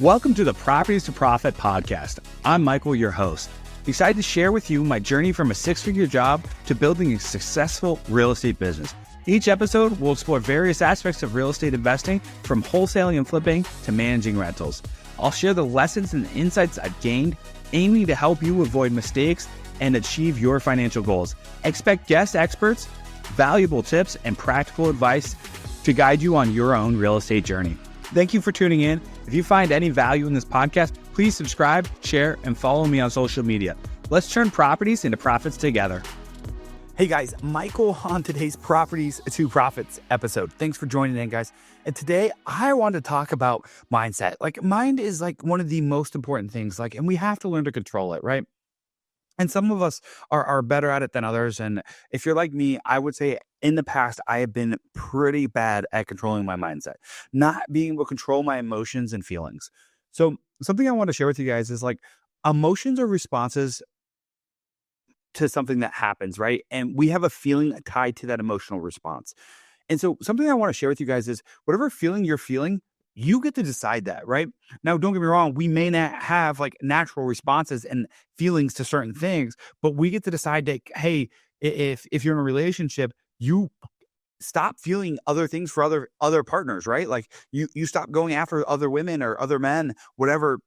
Welcome to the Properties to Profit podcast. I'm Michael, your host. Excited to share with you my journey from a six-figure job to building a successful real estate business. Each episode will explore various aspects of real estate investing, from wholesaling and flipping to managing rentals. I'll share the lessons and insights I've gained, aiming to help you avoid mistakes and achieve your financial goals. Expect guest experts, valuable tips, and practical advice to guide you on your own real estate journey. Thank you for tuning in. If you find any value in this podcast, please subscribe, share, and follow me on social media. Let's turn properties into profits together. Hey guys, Michael on today's Properties to Profits episode. Thanks for joining in, guys. And today I want to talk about mindset. Mind is one of the most important things, and we have to learn to control it, right? And some of us are better at it than others. And if you're like me, I would say in the past, I have been pretty bad at controlling my mindset, not being able to control my emotions and feelings. So something I want to share with you guys is emotions are responses to something that happens, right? And we have a feeling tied to that emotional response. And so something I want to share with you guys is whatever feeling you're feeling, you get to decide that, right? Now, don't get me wrong. We may not have natural responses and feelings to certain things, but we get to decide that, hey, if you're in a relationship, you stop feeling other things for other partners, right? You stop going after other women or other men, whatever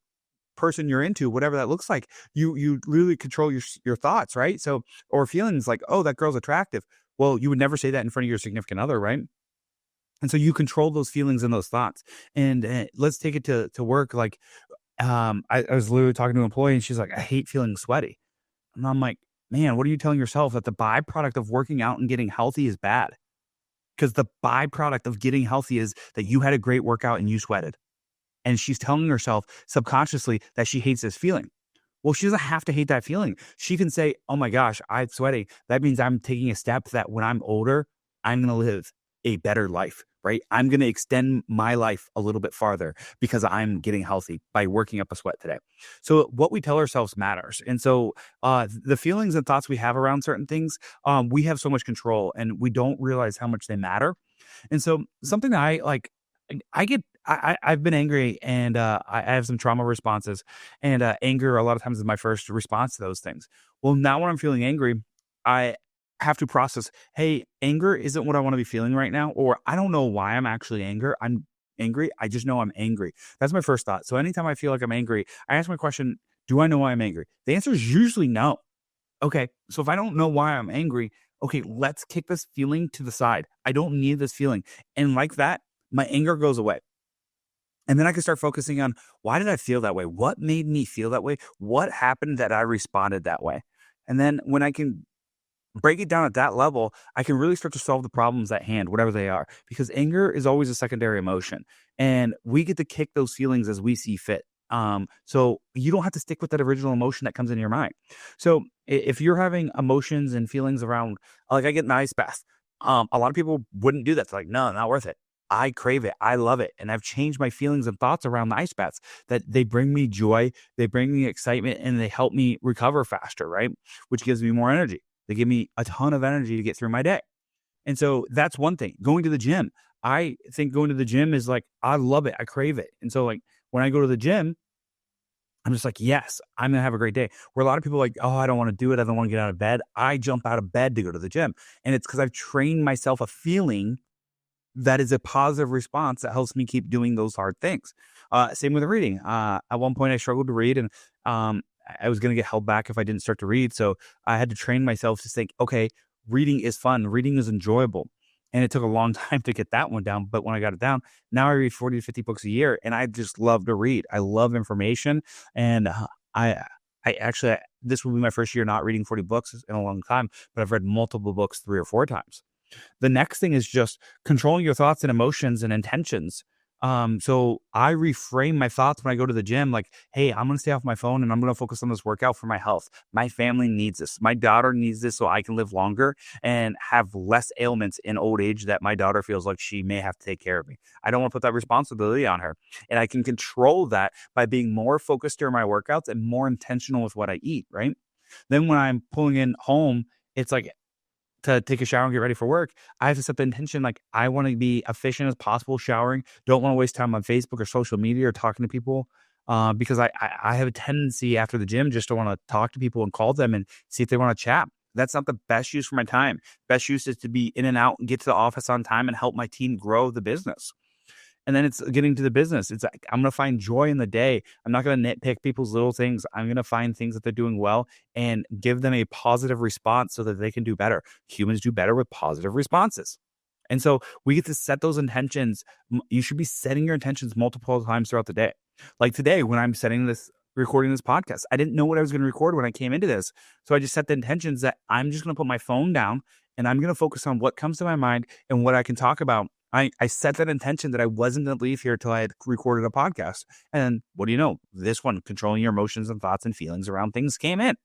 person you're into, whatever that looks like. You really control your thoughts, right? So, or feelings oh, that girl's attractive. Well, you would never say that in front of your significant other, right? And so you control those feelings and those thoughts. And let's take it to work. I was literally talking to an employee and she's like, I hate feeling sweaty. And I'm like, man, what are you telling yourself? That the byproduct of working out and getting healthy is bad? Because the byproduct of getting healthy is that you had a great workout and you sweated. And she's telling herself subconsciously that she hates this feeling. Well, she doesn't have to hate that feeling. She can say, oh my gosh, I'm sweating. That means I'm taking a step that when I'm older, I'm going to live a better life, right? I'm going to extend my life a little bit farther because I'm getting healthy by working up a sweat today. So what we tell ourselves matters. And so the feelings and thoughts we have around certain things, we have so much control and we don't realize how much they matter. And so something that I've been angry and I have some trauma responses, and anger a lot of times is my first response to those things. Well, now when I'm feeling angry, I have to process, hey, anger isn't what I want to be feeling right now, or I don't know why I'm actually angry. I just know I'm angry. That's my first thought. So anytime I feel like I'm angry, I ask my question, do I know why I'm angry? The answer is usually no. Okay, so if I don't know why I'm angry, okay, let's kick this feeling to the side. I don't need this feeling. And like that, my anger goes away. And then I can start focusing on, why did I feel that way? What made me feel that way? What happened that I responded that way? And then when I can break it down at that level, I can really start to solve the problems at hand, whatever they are, because anger is always a secondary emotion and we get to kick those feelings as we see fit. So you don't have to stick with that original emotion that comes in your mind. So if you're having emotions and feelings around, I get an ice bath. A lot of people wouldn't do that. It's no, not worth it. I crave it. I love it. And I've changed my feelings and thoughts around the ice baths, that they bring me joy, they bring me excitement, and they help me recover faster, right? Which gives me more energy. They give me a ton of energy to get through my day. And so that's one thing. Going to the gym. I think going to the gym is I love it. I crave it. And so when I go to the gym, I'm just yes, I'm going to have a great day. Where a lot of people oh, I don't want to do it. I don't want to get out of bed. I jump out of bed to go to the gym. And it's because I've trained myself a feeling that is a positive response that helps me keep doing those hard things. Same with reading. At one point I struggled to read and I was going to get held back if I didn't start to read. So I had to train myself to think, okay, reading is fun. Reading is enjoyable. And it took a long time to get that one down. But when I got it down, now I read 40 to 50 books a year and I just love to read. I love information. And I actually, this will be my first year not reading 40 books in a long time, but I've read multiple books 3 or 4 times. The next thing is just controlling your thoughts and emotions and intentions. So I reframe my thoughts when I go to the gym, hey, I'm going to stay off my phone and I'm going to focus on this workout for my health. My family needs this. My daughter needs this so I can live longer and have less ailments in old age that my daughter feels like she may have to take care of me. I don't want to put that responsibility on her. And I can control that by being more focused during my workouts and more intentional with what I eat, right? Then when I'm pulling in home, it's to take a shower and get ready for work, I have to set the intention like I want to be efficient as possible showering. Don't want to waste time on Facebook or social media or talking to people. Because I have a tendency after the gym just to want to talk to people and call them and see if they want to chat. That's not the best use for my time. Best use is to be in and out and get to the office on time and help my team grow the business. And then it's getting to the business. It's like, I'm going to find joy in the day. I'm not going to nitpick people's little things. I'm going to find things that they're doing well and give them a positive response so that they can do better. Humans do better with positive responses. And so we get to set those intentions. You should be setting your intentions multiple times throughout the day. Like today, when I'm recording this podcast, I didn't know what I was going to record when I came into this. So I just set the intentions that I'm just going to put my phone down and I'm going to focus on what comes to my mind and what I can talk about. I set that intention that I wasn't going to leave here till I had recorded a podcast. And what do you know? This one, controlling your emotions and thoughts and feelings around things, came in.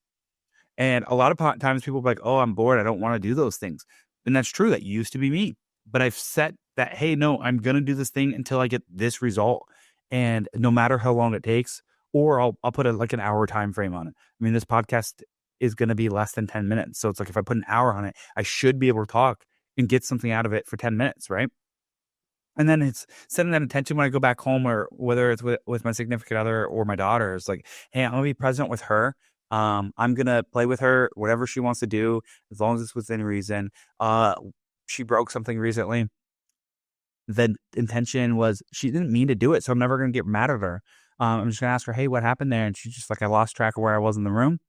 And a lot of times people are like, oh, I'm bored. I don't want to do those things. And that's true. That used to be me. But I've set that, hey, no, I'm going to do this thing until I get this result. And no matter how long it takes, or I'll put like an hour time frame on it. I mean, this podcast is going to be less than 10 minutes. So it's like if I put an hour on it, I should be able to talk and get something out of it for 10 minutes, right? And then it's setting that intention when I go back home, or whether it's with my significant other or my daughter. It's like, hey, I'm going to be present with her. I'm going to play with her, whatever she wants to do, as long as it's within reason. She broke something recently. The intention was she didn't mean to do it, so I'm never going to get mad at her. I'm just going to ask her, hey, what happened there? And she's just like, I lost track of where I was in the room.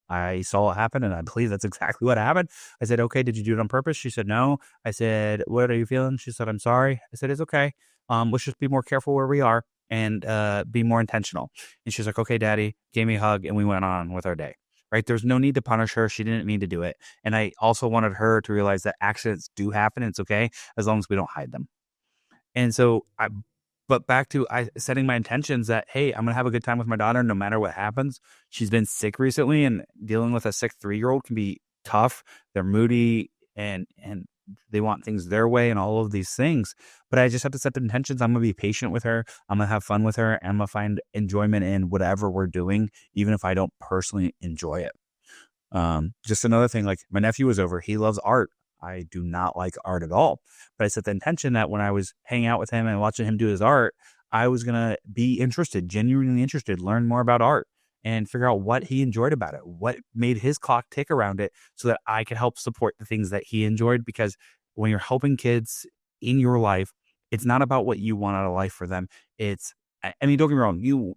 I saw it happen, and I believe that's exactly what happened. I said, okay, did you do it on purpose? She said, no. I said, what are you feeling? She said, I'm sorry. I said, it's okay. Let's just be more careful where we are and be more intentional. And she's like, okay, Daddy, gave me a hug, and we went on with our day. Right? There's no need to punish her. She didn't mean to do it. And I also wanted her to realize that accidents do happen. It's okay as long as we don't hide them. And so but back to setting my intentions that, hey, I'm going to have a good time with my daughter no matter what happens. She's been sick recently, and dealing with a sick 3-year-old can be tough. They're moody and they want things their way and all of these things. But I just have to set the intentions. I'm going to be patient with her. I'm going to have fun with her. And I'm going to find enjoyment in whatever we're doing, even if I don't personally enjoy it. Just another thing, like my nephew was over. He loves art. I do not like art at all. But I set the intention that when I was hanging out with him and watching him do his art, I was going to be interested, genuinely interested, learn more about art and figure out what he enjoyed about it, what made his clock tick around it so that I could help support the things that he enjoyed. Because when you're helping kids in your life, it's not about what you want out of life for them. It's, I mean, don't get me wrong. You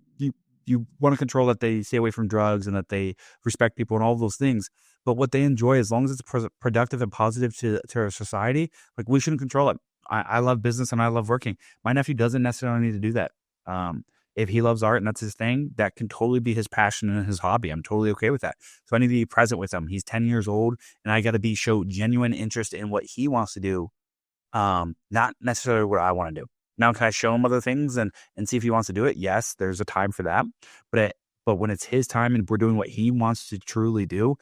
want to control that they stay away from drugs and that they respect people and all of those things. But what they enjoy, as long as it's productive and positive to our society, like we shouldn't control it. I love business and I love working. My nephew doesn't necessarily need to do that. If he loves art and that's his thing, that can totally be his passion and his hobby. I'm totally okay with that. So I need to be present with him. He's 10 years old and I got to show genuine interest in what he wants to do. Not necessarily what I want to do. Now, can I show him other things and see if he wants to do it? Yes, there's a time for that. But when it's his time and we're doing what he wants to truly do,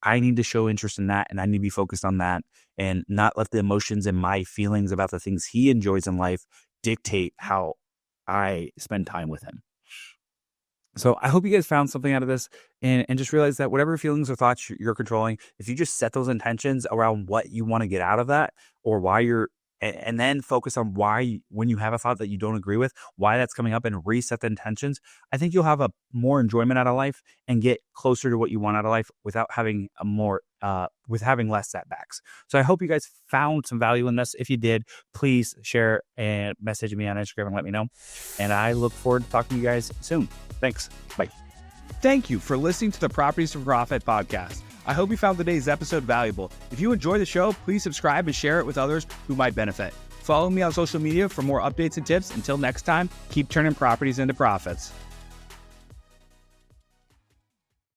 I need to show interest in that and I need to be focused on that and not let the emotions and my feelings about the things he enjoys in life dictate how I spend time with him. So I hope you guys found something out of this and just realize that whatever feelings or thoughts you're controlling, if you just set those intentions around what you want to get out of that or why you're, and then focus on why, when you have a thought that you don't agree with, why that's coming up and reset the intentions, I think you'll have a more enjoyment out of life and get closer to what you want out of life without having having less setbacks. So I hope you guys found some value in this. If you did, please share and message me on Instagram and let me know. And I look forward to talking to you guys soon. Thanks. Bye. Thank you for listening to the Properties for Profit podcast. I hope you found today's episode valuable. If you enjoy the show, please subscribe and share it with others who might benefit. Follow me on social media for more updates and tips. Until next time, keep turning properties into profits.